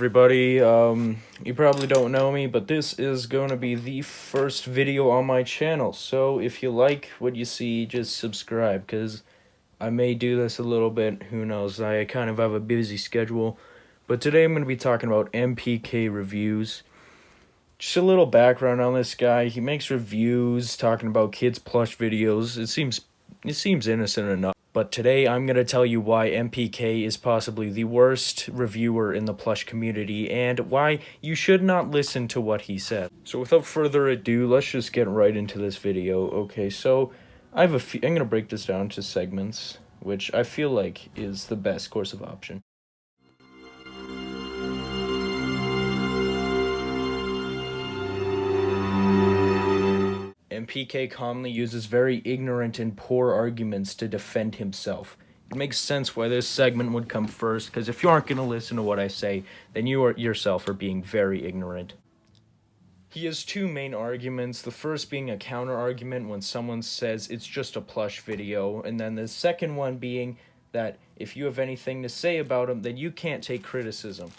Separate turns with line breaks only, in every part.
everybody. You probably don't know me, but this is going to be the first video on my channel. So if you like what you see, just subscribe, because I may do this a little bit. Who knows? I kind of have a busy schedule. But today I'm going to be talking about MPK reviews. Just a little background on this guy. He makes reviews talking about kids' plush videos. It seems innocent enough. But today I'm going to tell you why MPK is possibly the worst reviewer in the plush community and why you should not listen to what he said. So without further ado, let's just get right into this video. Okay, so I'm going to break this down to segments, which I feel like is the best course of option. MPK commonly uses very ignorant and poor arguments to defend himself. It makes sense why this segment would come first, because if you aren't going to listen to what I say, then you yourself are being very ignorant. He has two main arguments, the first being a counter-argument when someone says it's just a plush video, and then the second one being that if you have anything to say about him, then you can't take criticism.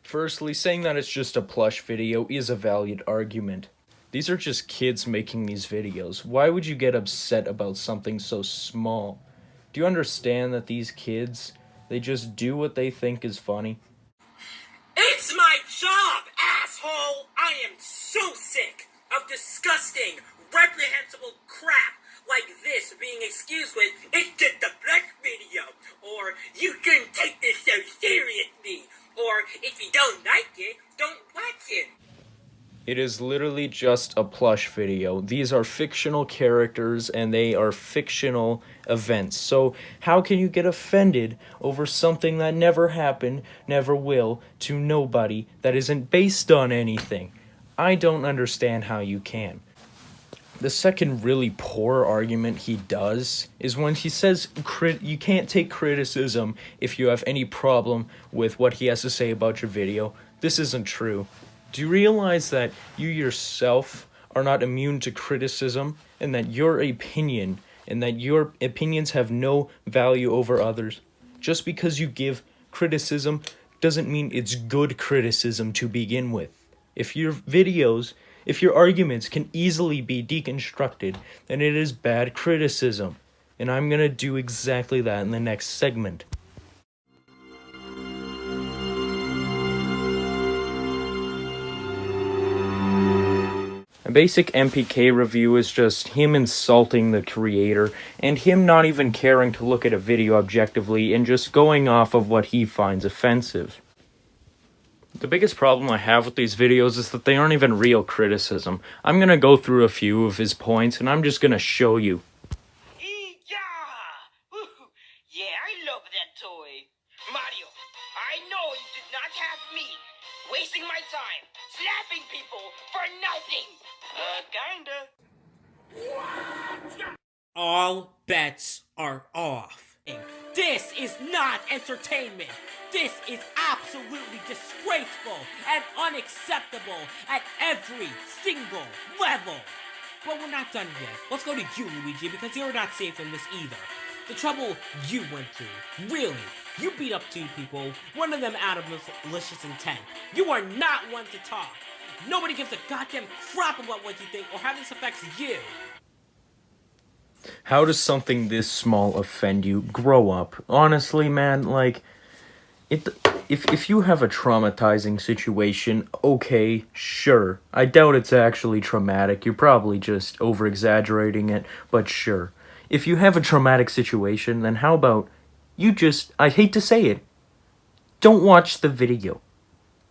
Firstly, saying that it's just a plush video is a valid argument. These are just kids making these videos. Why would you get upset about something so small? Do you understand that these kids, they just do what they think is funny?
It's my job, asshole! I am so sick of disgusting, reprehensible crap like this being excused with, it's just a plush video, or you shouldn't take this so seriously, or if you don't like it, don't watch it.
It is literally just a plush video. These are fictional characters and they are fictional events. So how can you get offended over something that never happened, never will, to nobody, that isn't based on anything? I don't understand how you can. The second really poor argument he does is when he says you can't take criticism if you have any problem with what he has to say about your video. This isn't true. Do you realize that you yourself are not immune to criticism, and that your opinion and that your opinions have no value over others? Just because you give criticism doesn't mean it's good criticism to begin with. If your arguments can easily be deconstructed, then it is bad criticism. And I'm going to do exactly that in the next segment. A basic MPK review is just him insulting the creator, and him not even caring to look at a video objectively, and just going off of what he finds offensive. The biggest problem I have with these videos is that they aren't even real criticism. I'm gonna go through a few of his points, and I'm just gonna show you.
Yeah, I love that toy. Mario, I know you did not have me wasting my time slapping people for nothing. Kinda. All bets are off. This is not entertainment. This is absolutely disgraceful and unacceptable at every single level. But we're not done yet. Let's go to you, Luigi, because you're not safe in this either. The trouble you went through, really. You beat up two people, one of them out of malicious intent. You are not one to talk. Nobody gives a goddamn crap about what you think or how this affects you.
How does something this small offend you? Grow up. Honestly, man, like, if you have a traumatizing situation, okay, sure. I doubt it's actually traumatic. You're probably just over-exaggerating it, but sure. If you have a traumatic situation, then how about I hate to say it, don't watch the video.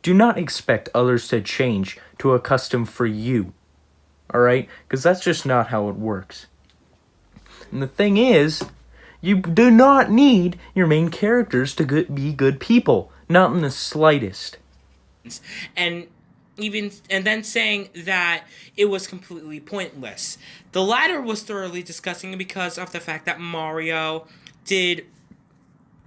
Do not expect others to change to a custom for you, alright? Because that's just not how it works. And the thing is, you do not need your main characters to be good people. Not in the slightest.
And then saying that it was completely pointless. The latter was thoroughly disgusting because of the fact that Mario did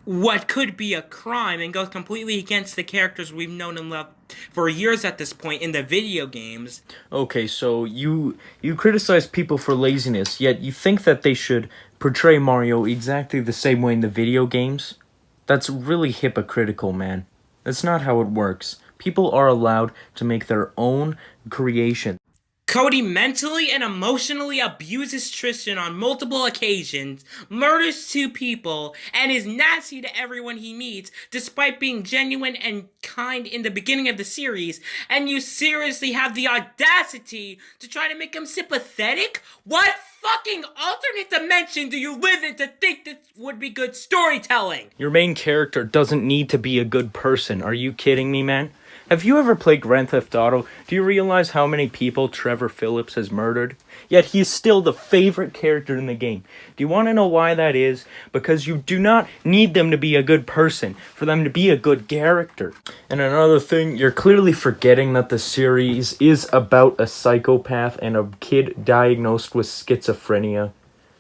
what could be a crime and goes completely against the characters we've known and loved for years at this point in the video games.
Okay, so you criticize people for laziness, yet you think that they should portray Mario exactly the same way in the video games? That's really hypocritical, man. That's not how it works. People are allowed to make their own creation.
Cody mentally and emotionally abuses Tristan on multiple occasions, murders 2 people, and is nasty to everyone he meets, despite being genuine and kind in the beginning of the series, and you seriously have the audacity to try to make him sympathetic? What fucking alternate dimension do you live in to think this would be good storytelling?
Your main character doesn't need to be a good person. Are you kidding me, man? Have you ever played Grand Theft Auto? Do you realize how many people Trevor Phillips has murdered? Yet he's still the favorite character in the game. Do you want to know why that is? Because you do not need them to be a good person for them to be a good character. And another thing, you're clearly forgetting that the series is about a psychopath and a kid diagnosed with schizophrenia.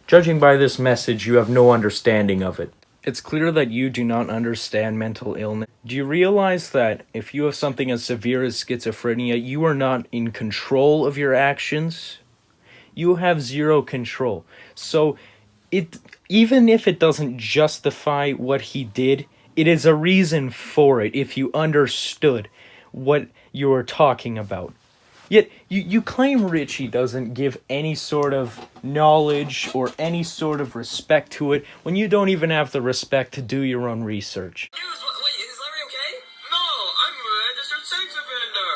Judging by this message, you have no understanding of it. It's clear that you do not understand mental illness. Do you realize that if you have something as severe as schizophrenia, you are not in control of your actions? You have zero control. So, even if it doesn't justify what he did, it is a reason for it if you understood what you were talking about. Yet, you claim Richie doesn't give any sort of knowledge or any sort of respect to it when you don't even have the respect to do your own research.
Wait, is Larry okay? No, I'm a registered sex offender.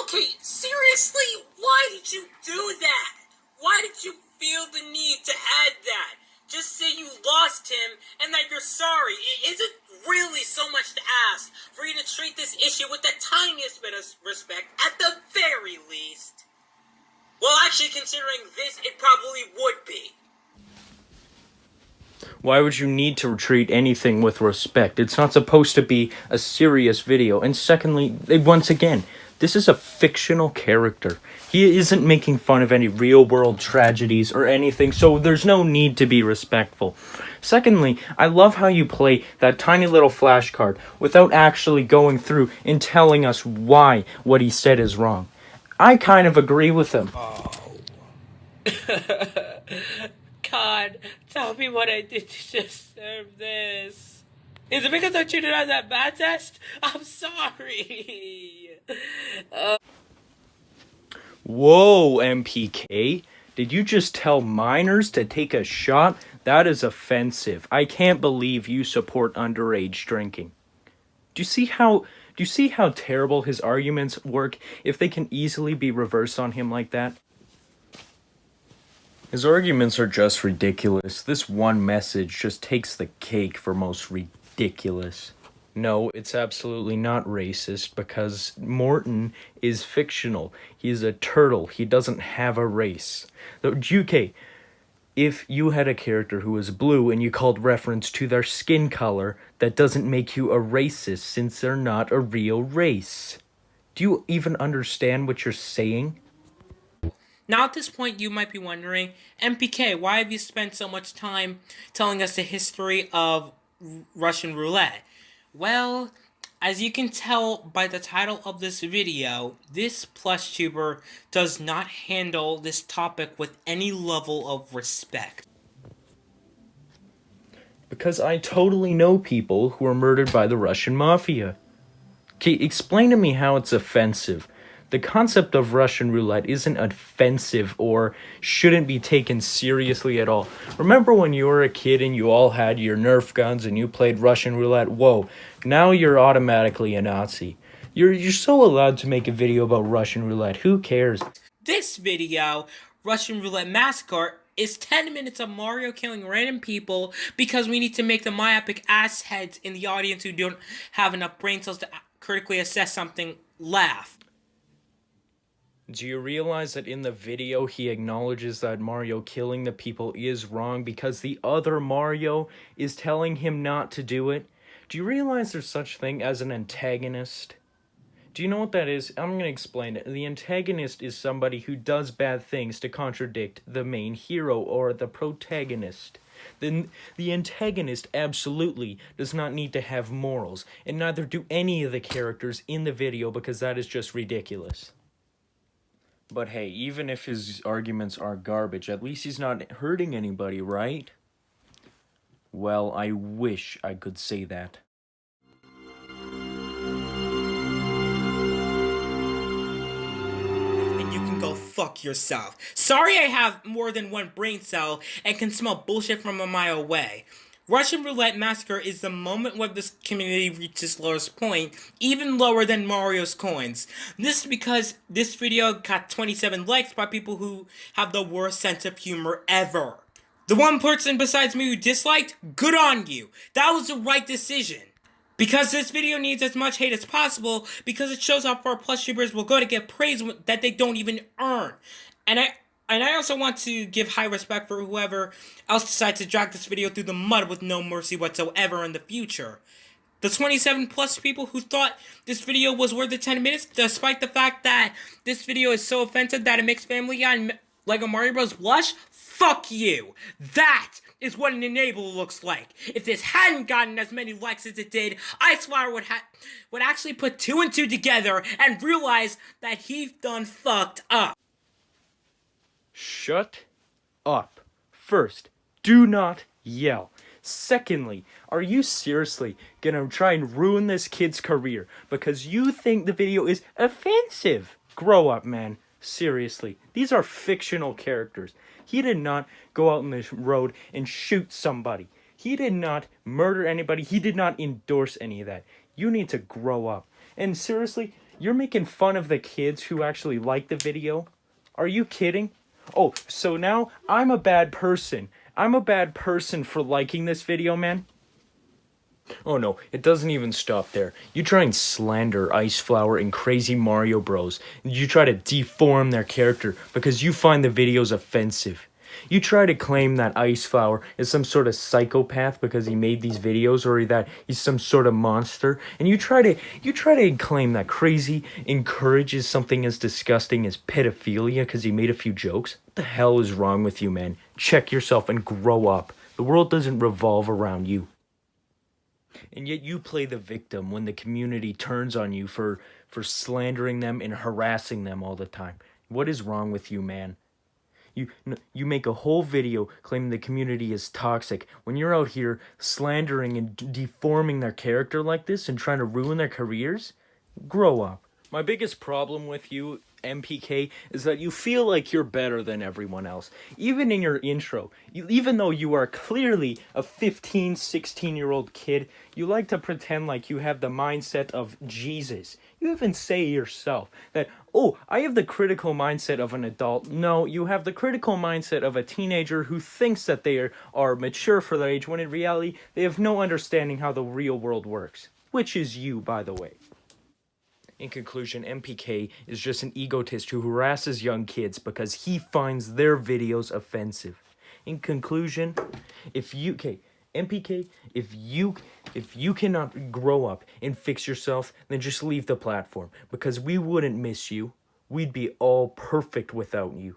Okay, seriously, why did you do that? Why did you feel the need to add that? Just say you lost him and that you're sorry. Is it really so much to ask for you to treat this issue with the tiniest bit of respect at the very least? Well, actually, considering this, it probably would be.
Why would you need to treat anything with respect? It's not supposed to be a serious video. And secondly, once again, this is a fictional character. He isn't making fun of any real-world tragedies or anything, so there's no need to be respectful. Secondly, I love how you play that tiny little flashcard without actually going through and telling us why what he said is wrong. I kind of agree with him.
God, tell me what I did to deserve this. Is it because I cheated on that bad test? I'm sorry.
Whoa, MPK. Did you just tell minors to take a shot? That is offensive. I can't believe you support underage drinking. Do you see how terrible his arguments work if they can easily be reversed on him like that? His arguments are just ridiculous. This one message just takes the cake for most ridiculous. No, it's absolutely not racist because Morton is fictional. He's a turtle. He doesn't have a race. Okay, if you had a character who was blue and you called reference to their skin color, that doesn't make you a racist since they're not a real race. Do you even understand what you're saying?
Now at this point you might be wondering, MPK, why have you spent so much time telling us the history of Russian roulette? Well, as you can tell by the title of this video, this plush tuber does not handle this topic with any level of respect.
Because I totally know people who were murdered by the Russian mafia. Okay, explain to me how it's offensive. The concept of Russian roulette isn't offensive or shouldn't be taken seriously at all. Remember when you were a kid and you all had your Nerf guns and you played Russian roulette? Whoa, now you're automatically a Nazi. You're so allowed to make a video about Russian roulette. Who cares?
This video, Russian Roulette Massacre, is 10 minutes of Mario killing random people because we need to make the myopic ass heads in the audience who don't have enough brain cells to critically assess something laugh.
Do you realize that in the video he acknowledges that Mario killing the people is wrong because the other Mario is telling him not to do it? Do you realize there's such thing as an antagonist? Do you know what that is? I'm going to explain it. The antagonist is somebody who does bad things to contradict the main hero or the protagonist. Then the antagonist absolutely does not need to have morals, and neither do any of the characters in the video because that is just ridiculous. But hey, even if his arguments are garbage, at least he's not hurting anybody, right? Well, I wish I could say that.
fuck yourself. Sorry I have more than one brain cell and can smell bullshit from a mile away. Russian Roulette Massacre is the moment where this community reaches lowest point, even lower than Mario's coins. This is because this video got 27 likes by people who have the worst sense of humor ever. The one person besides me who disliked, good on you. That was the right decision. Because this video needs as much hate as possible, because it shows how far PlushTubers will go to get praise that they don't even earn. And I also want to give high respect for whoever else decides to drag this video through the mud with no mercy whatsoever in the future. The 27 plus people who thought this video was worth the 10 minutes, despite the fact that this video is so offensive that it makes Family Guy and Lego Mario Bros. Blush, fuck you. That is what an enabler looks like. If this hadn't gotten as many likes as it did, Iceflower would actually put 2 and 2 together and realize that he's done fucked up.
Shut up. First, do not yell. Secondly, are you seriously gonna try and ruin this kid's career because you think the video is offensive? Grow up, man. Seriously. These are fictional characters. He did not go out on the road and shoot somebody. He did not murder anybody. He did not endorse any of that. You need to grow up. And seriously, you're making fun of the kids who actually like the video? Are you kidding? Oh, so now I'm a bad person. I'm a bad person for liking this video, man? Oh no, it doesn't even stop there. You try and slander Iceflower and Crazy Mario Bros. You try to deform their character because you find the videos offensive. You try to claim that Iceflower is some sort of psychopath because he made these videos, or that he's some sort of monster. And you try to claim that Crazy encourages something as disgusting as pedophilia because he made a few jokes. What the hell is wrong with you, man? Check yourself and grow up. The world doesn't revolve around you. And yet you play the victim when the community turns on you for slandering them and harassing them all the time. What is wrong with you, man? You make a whole video claiming the community is toxic when you're out here slandering and deforming their character like this and trying to ruin their careers? Grow up. My biggest problem with you, MPK, is that you feel like you're better than everyone else. Even in your intro, even though you are clearly a 15, 16-year-old kid, you like to pretend like you have the mindset of Jesus. You even say yourself that, oh, I have the critical mindset of an adult. No, you have the critical mindset of a teenager who thinks that they are mature for their age, when in reality, they have no understanding how the real world works. Which is you, by the way. In conclusion, MPK is just an egotist who harasses young kids because he finds their videos offensive. In conclusion, MPK, if you cannot grow up and fix yourself, then just leave the platform because we wouldn't miss you. We'd be all perfect without you.